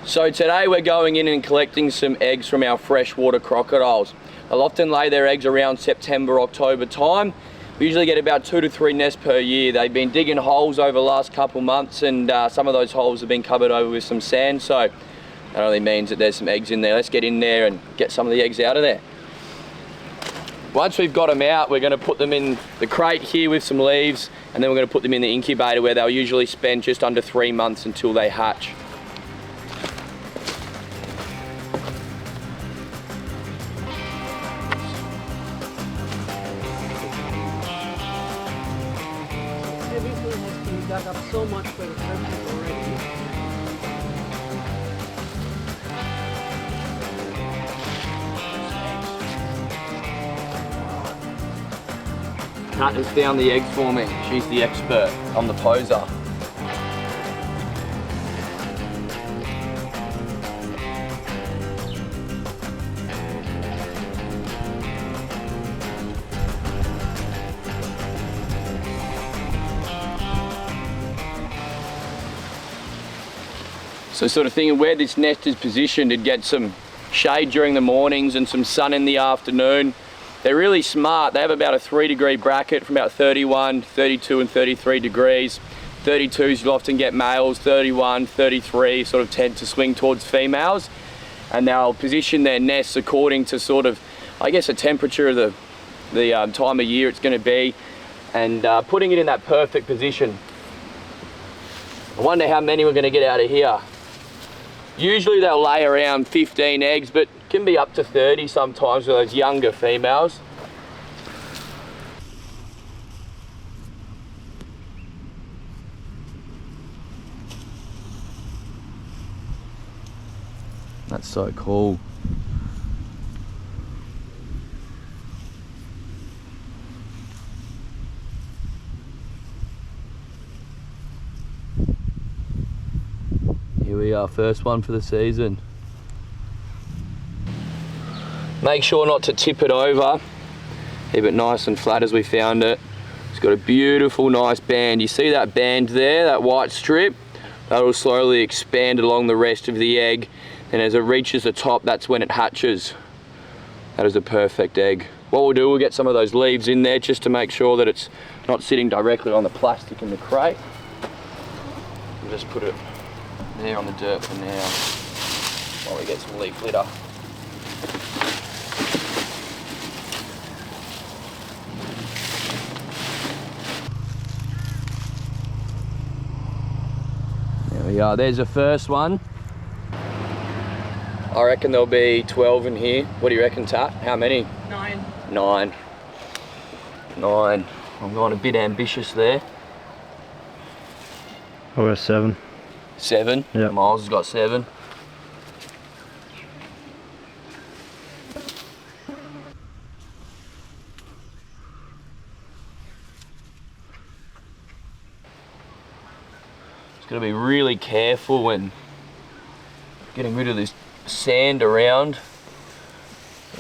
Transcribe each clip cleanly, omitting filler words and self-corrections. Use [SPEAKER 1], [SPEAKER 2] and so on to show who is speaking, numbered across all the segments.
[SPEAKER 1] So today we're going in and collecting some eggs from our freshwater crocodiles. They'll often lay their eggs around September, October time. We usually get about 2 to 3 nests per year. They've been digging holes over the last couple months, and some of those holes have been covered over with some sand, so that only means that there's some eggs in there. Let's get in there and get some of the eggs out of there. Once we've got them out, we're going to put them in the crate here with some leaves, and then we're going to put them in the incubator where they'll usually spend just under 3 months until they hatch.
[SPEAKER 2] Everything has been dug up so much for the purpose already.
[SPEAKER 1] Kat has found the eggs for me. She's the expert. I'm the poser. So sort of thinking where this nest is positioned, it'd get some shade during the mornings and some sun in the afternoon. They're really smart. They have about a 3-degree bracket from about 31, 32 and 33 degrees. 32s you'll often get males, 31, 33 sort of tend to swing towards females. And they'll position their nests according to sort of, I guess, the temperature of the time of year it's going to be, and putting it in that perfect position. I wonder how many we're going to get out of here. Usually they'll lay around 15 eggs, but can be up to 30 sometimes with those younger females. That's so cool. Here we are, first one for the season. Make sure not to tip it over. Keep it nice and flat as we found it. It's got a beautiful, nice band. You see that band there, that white strip? That will slowly expand along the rest of the egg. And as it reaches the top, that's when it hatches. That is a perfect egg. What we'll do, we'll get some of those leaves in there just to make sure that it's not sitting directly on the plastic in the crate. We'll just put it there on the dirt for now while we get some leaf litter. There we are, there's the first one. I reckon there'll be 12 in here. What do you reckon, Tat? How many?
[SPEAKER 2] 9.
[SPEAKER 1] 9. 9. I'm going a bit ambitious there.
[SPEAKER 3] I got 7.
[SPEAKER 1] 7?
[SPEAKER 3] Yeah.
[SPEAKER 1] Miles has got 7. Just got to be really careful when getting rid of this sand around.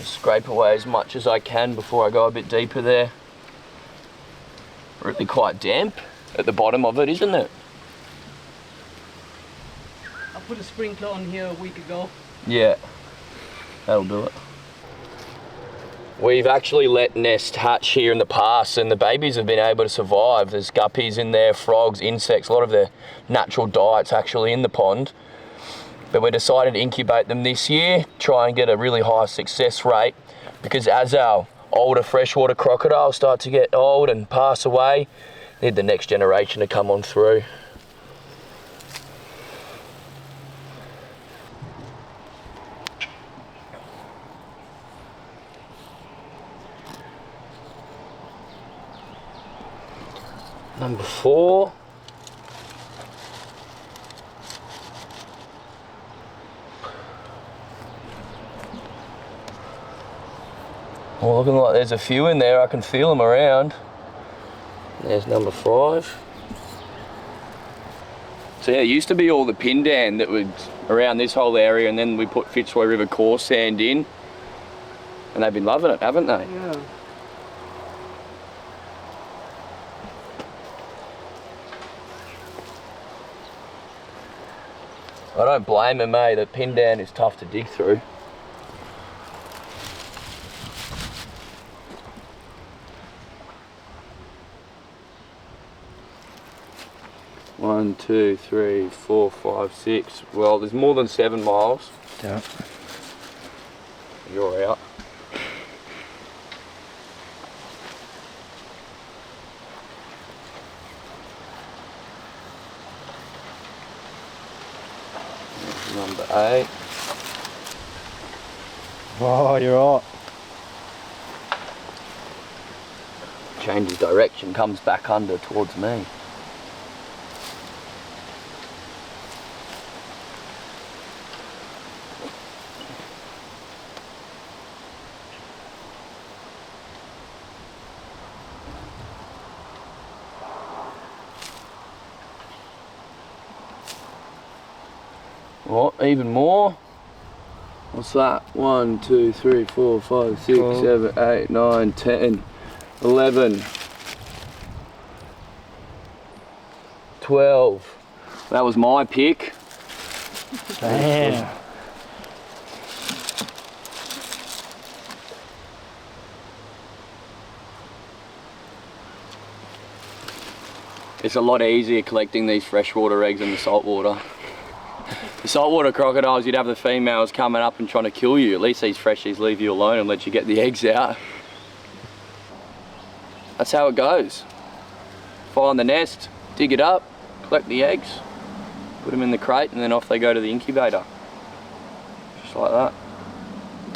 [SPEAKER 1] Scrape away as much as I can before I go a bit deeper there. Really quite damp at the bottom of it, isn't it?
[SPEAKER 2] I put a sprinkler on here a week ago.
[SPEAKER 1] Yeah, that'll do it. We've actually let nests hatch here in the past, and the babies have been able to survive. There's guppies in there, frogs, insects, a lot of their natural diet's actually in the pond. But we decided to incubate them this year, try and get a really high success rate, because as our older freshwater crocodiles start to get old and pass away, need the next generation to come on through. Number 4. Well, looking like there's a few in there. I can feel them around. There's number 5. So yeah, it used to be all the pindan that was around this whole area, and then we put Fitzroy River core sand in, and they've been loving it, haven't they?
[SPEAKER 2] Yeah.
[SPEAKER 1] I don't blame him, mate. The pin down is tough to dig through. One, two, three, 4, 5, 6. Well, there's more than 7 miles.
[SPEAKER 3] Yeah.
[SPEAKER 1] You're out. Number 8.
[SPEAKER 3] Oh, you're right.
[SPEAKER 1] Changes direction, comes back under towards me. Oh, even more. What's that? 1, 2, 3, 4, 5, 6, 7, 8, 9, 10, 11, 12. That was my pick.
[SPEAKER 3] Damn.
[SPEAKER 1] It's a lot easier collecting these freshwater eggs than the saltwater. The saltwater crocodiles, you'd have the females coming up and trying to kill you. At least these freshies leave you alone and let you get the eggs out. That's how it goes. Find the nest, dig it up, collect the eggs, put them in the crate, and then off they go to the incubator. Just like that.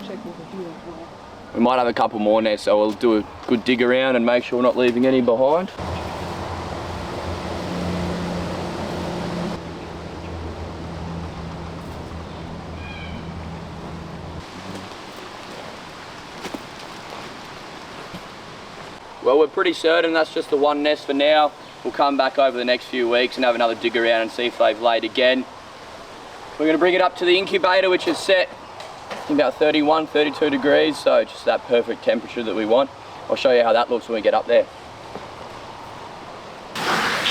[SPEAKER 2] Check over here as well.
[SPEAKER 1] We might have a couple more nests, so we'll do a good dig around and make sure we're not leaving any behind. Well, we're pretty certain that's just the one nest for now. We'll come back over the next few weeks and have another dig around and see if they've laid again. We're going to bring it up to the incubator, which is set in about 31, 32 degrees, so just that perfect temperature that we want. I'll show you how that looks when we get up there.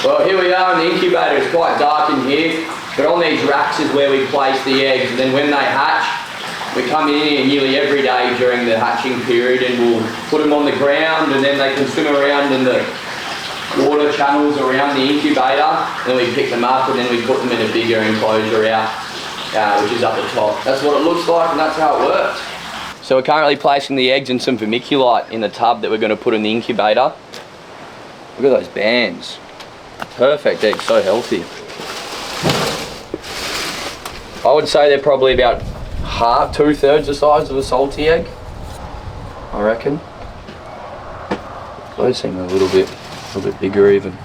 [SPEAKER 1] Well, here we are in the incubator. It's quite dark in here, but on these racks is where we place the eggs, and then when they hatch, we come in here nearly every day during the hatching period and we'll put them on the ground, and then they can swim around in the water channels around the incubator. Then we pick them up and then we put them in a bigger enclosure out, which is up the top. That's what it looks like and that's how it works. So we're currently placing the eggs in some vermiculite in the tub that we're going to put in the incubator. Look at those bands. Perfect eggs, so healthy. I would say they're probably about half, 2/3 the size of a salty egg, I reckon. Those seem a little bit bigger even. Yeah,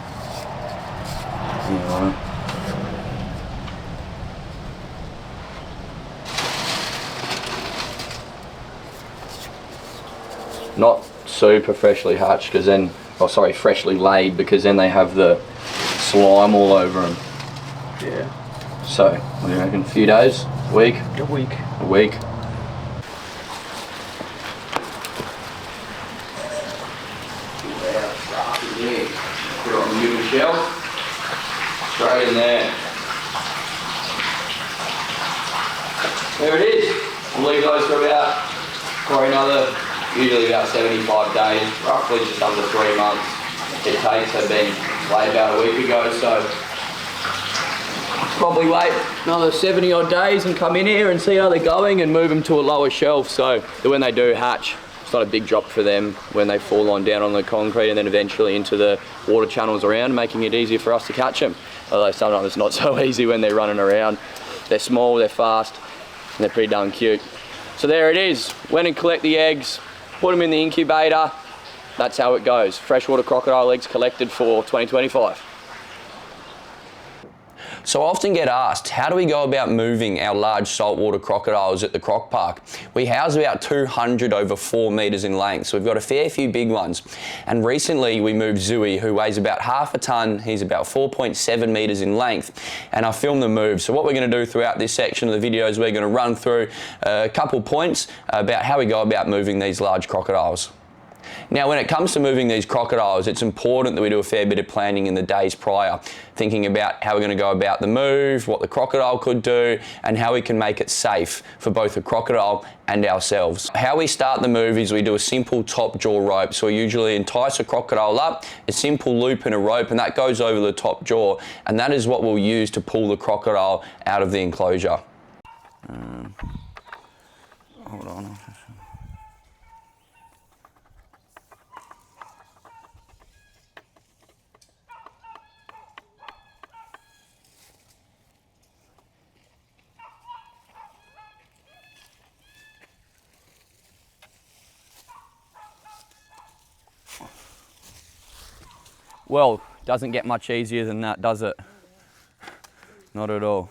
[SPEAKER 1] right. Not super freshly hatched, because then, oh sorry, freshly laid, because then they have the slime all over them.
[SPEAKER 3] Yeah.
[SPEAKER 1] So, what do you reckon? A few days? A week?
[SPEAKER 3] A week.
[SPEAKER 1] A week. Put it on the middle shelf. Straight in there. There it is. We'll leave those for about, probably another, usually about 75 days, roughly just under 3 months. It takes, they've been laid about a week ago, so probably wait another 70 odd days and come in here and see how they're going and move them to a lower shelf so that when they do hatch, it's not a big drop for them when they fall on down on the concrete and then eventually into the water channels around, making it easier for us to catch them. Although sometimes it's not so easy when they're running around. They're small, they're fast, and they're pretty darn cute. So there it is. Went and collect the eggs, put them in the incubator. That's how it goes. Freshwater crocodile eggs collected for 2025. So I often get asked, how do we go about moving our large saltwater crocodiles at the Croc Park? We house about 200 over 4 metres in length, so we've got a fair few big ones. And recently we moved Zoey, who weighs about half a tonne. He's about 4.7 metres in length, and I filmed the move. So what we're going to do throughout this section of the video is we're going to run through a couple points about how we go about moving these large crocodiles. Now, when it comes to moving these crocodiles, it's important that we do a fair bit of planning in the days prior, thinking about how we're going to go about the move, what the crocodile could do, and how we can make it safe for both the crocodile and ourselves. How we start the move is we do a simple top jaw rope. So we usually entice a crocodile up, a simple loop and a rope, and that goes over the top jaw, and that is what we'll use to pull the crocodile out of the enclosure. Hold on. Well, doesn't get much easier than that, does it? Not at all.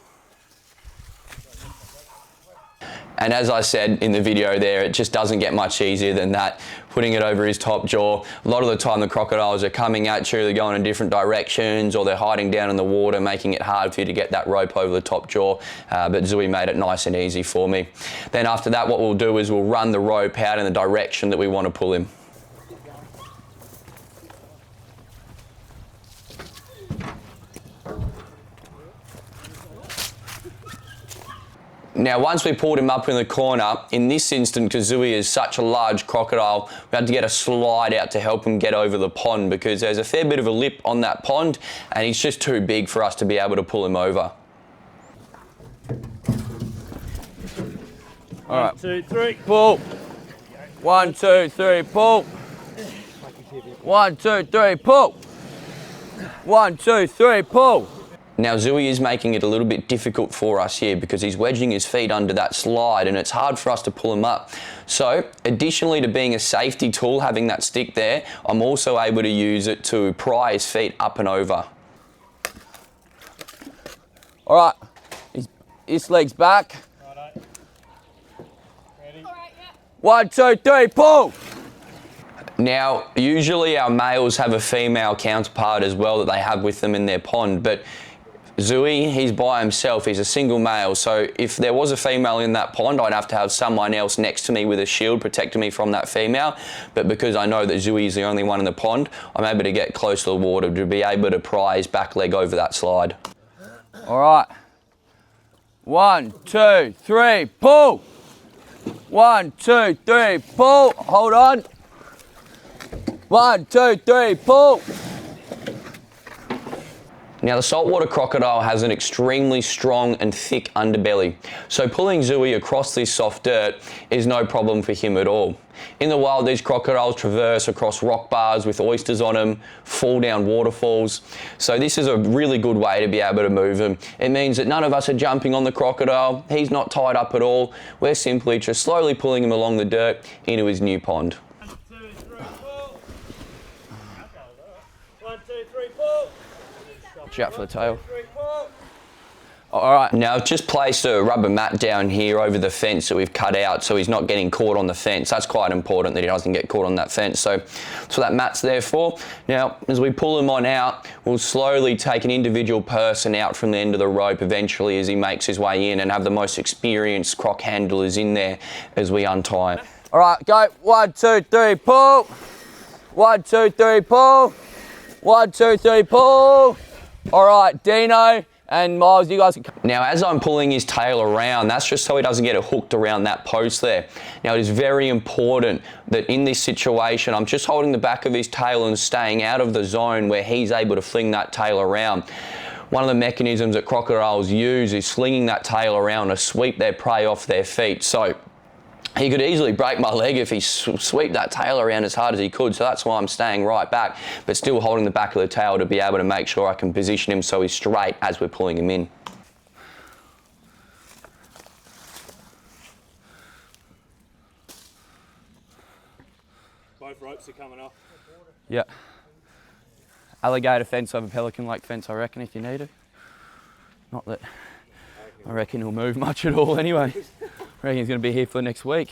[SPEAKER 1] And as I said in the video there, it just doesn't get much easier than that. Putting it over his top jaw. A lot of the time the crocodiles are coming at you, they're going in different directions, or they're hiding down in the water, making it hard for you to get that rope over the top jaw. But Zoey made it nice and easy for me. Then after that, what we'll do is we'll run the rope out in the direction that we want to pull him. Now, once we pulled him up in the corner, in this instant, because Zoey is such a large crocodile, we had to get a slide out to help him get over the pond, because there's a fair bit of a lip on that pond and he's just too big for us to be able to pull him over. All right. 1, 2, 3, pull. 1, 2, 3, pull. 1, 2, 3, pull. 1, 2, 3, pull. Now, Zoey is making it a little bit difficult for us here because he's wedging his feet under that slide and it's hard for us to pull him up. So, additionally to being a safety tool, having that stick there, I'm also able to use it to pry his feet up and over. All right, his legs back.
[SPEAKER 3] Righto. Ready?
[SPEAKER 2] All right, yeah.
[SPEAKER 1] 1, 2, 3, pull! Now, usually our males have a female counterpart as well that they have with them in their pond, but Zoey, he's by himself, he's a single male, so if there was a female in that pond, I'd have to have someone else next to me with a shield protecting me from that female, but because I know that Zoey is the only one in the pond, I'm able to get close to the water to be able to pry his back leg over that slide. All right. 1, 2, 3, pull! 1, 2, 3, pull! Hold on. 1, 2, 3, pull! Now, the saltwater crocodile has an extremely strong and thick underbelly, so pulling Zoey across this soft dirt is no problem for him at all. In the wild, these crocodiles traverse across rock bars with oysters on them, fall down waterfalls, so this is a really good way to be able to move him. It means that none of us are jumping on the crocodile, he's not tied up at all, we're simply just slowly pulling him along the dirt into his new pond.
[SPEAKER 3] 1, 2, 3, pull. 1, 2, 3, pull.
[SPEAKER 1] Watch out for the tail.
[SPEAKER 3] 3, pull.
[SPEAKER 1] All right, now I've just placed a rubber mat down here over the fence that we've cut out so he's not getting caught on the fence. That's quite important that he doesn't get caught on that fence. So that's what that mat's there for. Now, as we pull him on out, we'll slowly take an individual person out from the end of the rope eventually as he makes his way in and have the most experienced croc handlers in there as we untie him. All right, go. 1, 2, 3, pull. 1, 2, 3, pull. 1, 2, 3, pull. All right, Dino and Miles, you guys can come. Now, as I'm pulling his tail around, that's just so he doesn't get it hooked around that post there. Now, it is very important that in this situation, I'm just holding the back of his tail and staying out of the zone where he's able to fling that tail around. One of the mechanisms that crocodiles use is slinging that tail around to sweep their prey off their feet. So he could easily break my leg if he sweep that tail around as hard as he could, so that's why I'm staying right back, but still holding the back of the tail to be able to make sure I can position him so he's straight as we're pulling him in.
[SPEAKER 3] Both ropes are coming off.
[SPEAKER 1] Yeah. Alligator fence over Pelican Lake fence, I reckon, if you need it. Not that I reckon he'll move much at all anyway. I reckon he's going to be here for next week.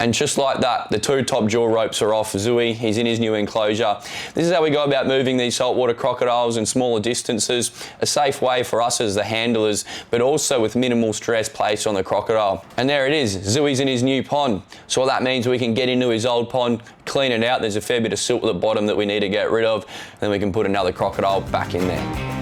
[SPEAKER 1] And just like that, the 2 top jaw ropes are off Zoey. He's in his new enclosure. This is how we go about moving these saltwater crocodiles in smaller distances, a safe way for us as the handlers, but also with minimal stress placed on the crocodile. And there it is, Zoey's in his new pond. So what that means, we can get into his old pond, clean it out. There's a fair bit of silt at the bottom that we need to get rid of. Then we can put another crocodile back in there.